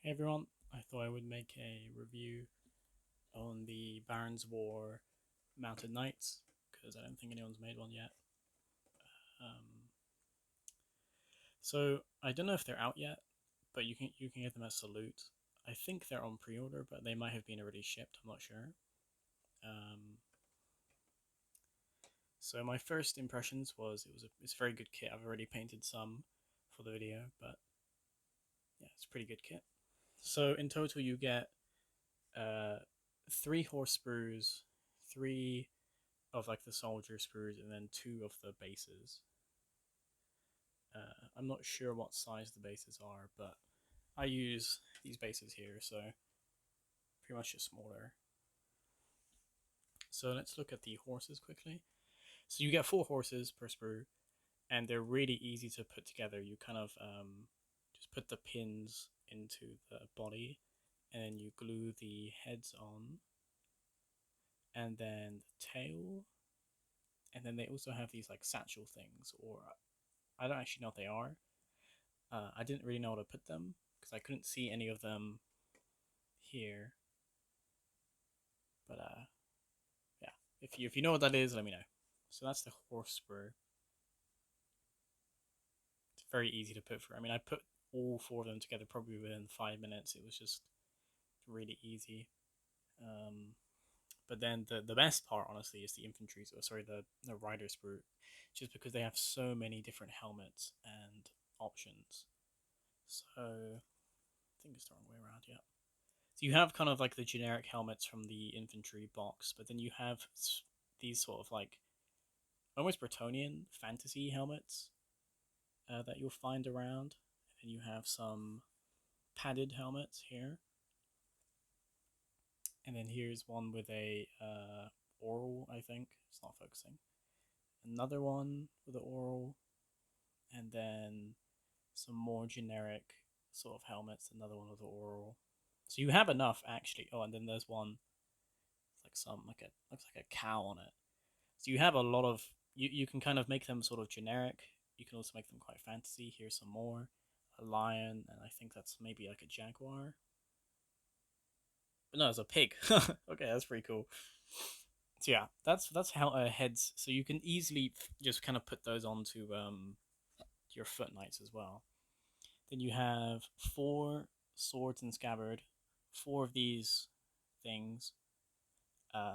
Hey everyone, I thought I would make a review on the Barons War Mounted Knights because I don't think anyone's made one yet. Um, so I don't know if they're out yet, but you can get them as Salute. I think they're on pre-order, but they might have been already shipped. I'm not sure. Um, so my first impressions was it's a very good kit. I've already painted some for the video, but yeah, it's a pretty good kit. So in total, you get uh, 3 horse sprues, three of like the soldier sprues, and then two of the bases. I'm not sure what size the bases are, but I use these bases here, so pretty much just smaller. So let's look at the horses quickly. So you get 4 horses per sprue, and they're really easy to put together. You kind of just put the pins into the body, and then you glue the heads on, and then the tail, and then they also have these like satchel things, or I don't actually know what they are. I didn't really know where to put them because I couldn't see any of them here. But yeah, if you know what that is, let me know. So that's the horse sprue. It's very easy to put through. I mean, I put all 4 of them together probably within 5 minutes. It was just really easy. Um, but then the best part, honestly, is the infantry. So sorry, the rider sprue, just because they have so many different helmets and options. So I think it's the wrong way around. Yeah. So you have kind of like the generic helmets from the infantry box, but then you have these sort of like almost Bretonnian fantasy helmets that you'll find around. And you have some padded helmets here. And then here's one with a oral, I think. It's not focusing. Another one with an oral. And then some more generic sort of helmets. Another one with an oral. So you have enough actually. Oh, and then there's one. It's like some like a looks like a cow on it. So you have a lot of you can kind of make them sort of generic. You can also make them quite fantasy. Here's some more. A lion, and I think that's maybe like a jaguar. But no, it's a pig. Okay, that's pretty cool. So yeah, that's how heads. So you can easily just kind of put those onto your foot knights as well. Then you have 4 swords and scabbard, 4 of these things, a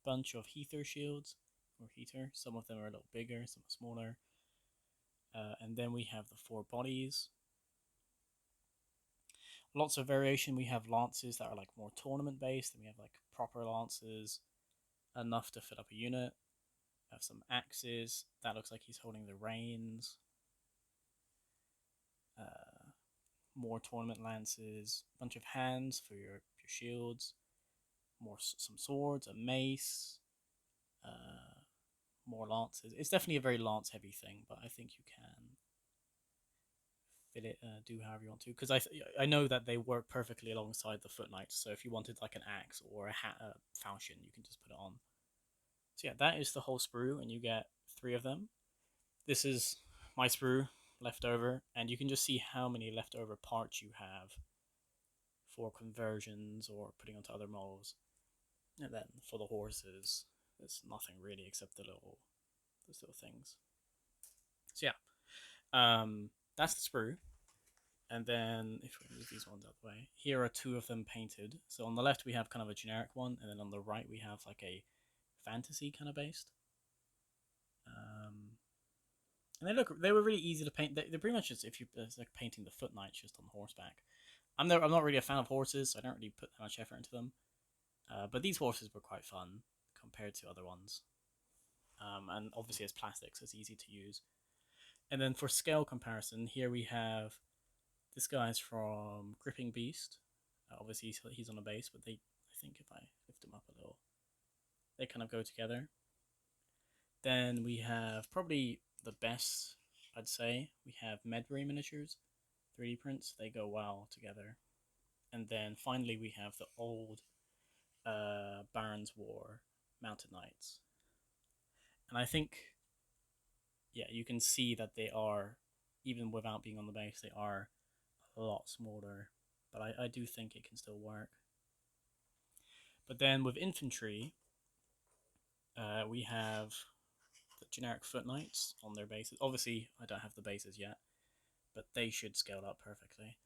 bunch of heather shields or heater. Some of them are a little bigger, some are smaller. And then we have the 4 bodies. Lots of variation. We have lances that are like more tournament based, and we have like proper lances, enough to fit up a unit. We have some axes. That looks like he's holding the reins. Uh, more tournament lances. A bunch of hands for your shields. More some swords, a mace. Uh, more lances. It's definitely a very lance heavy thing, but I think you can fit it, do however you want to, because I know that they work perfectly alongside the foot knights. So if you wanted like an axe or a falchion, you can just put it on. So yeah, that is the whole sprue, and you get 3 of them. This is my sprue left over, and you can just see how many leftover parts you have for conversions or putting onto other models. And then for the horses, there's nothing really except those little things. So yeah, that's the sprue. And then if we move these ones out of the way, here are 2 of them painted. So on the left we have kind of a generic one, and then on the right we have like a fantasy kind of based. Um, and they were really easy to paint. They're pretty much just if you it's like painting the foot knights just on horseback. I'm not really a fan of horses, so I don't really put that much effort into them. But these horses were quite fun compared to other ones. And obviously it's plastic, so it's easy to use. And then for scale comparison, here we have this guy's from Gripping Beast. Obviously he's on a base, but I think if I lift him up a little, they kind of go together. Then we have probably the best, I'd say. We have Medbury miniatures, 3D prints. They go well together. And then finally we have the old Barons War Mounted Knights. And I think, yeah, you can see that they are, even without being on the base, they are a lot smaller, but I do think it can still work. But then with infantry, we have the generic foot knights on their bases. Obviously, I don't have the bases yet, but they should scale up perfectly.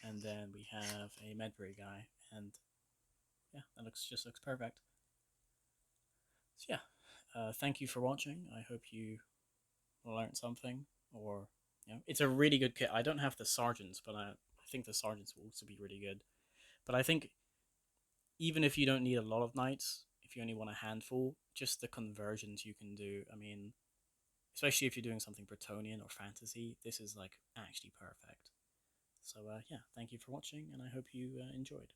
And then we have a Medbury guy, and yeah, that just looks perfect. So yeah, thank you for watching. I hope you learned something, or it's a really good kit. I don't have the sergeants, but I think the sergeants will also be really good. But I think even if you don't need a lot of knights, if you only want a handful, just the conversions you can do. I mean, especially if you're doing something Bretonnian or fantasy, this is like actually perfect. So yeah, thank you for watching, and I hope you enjoyed.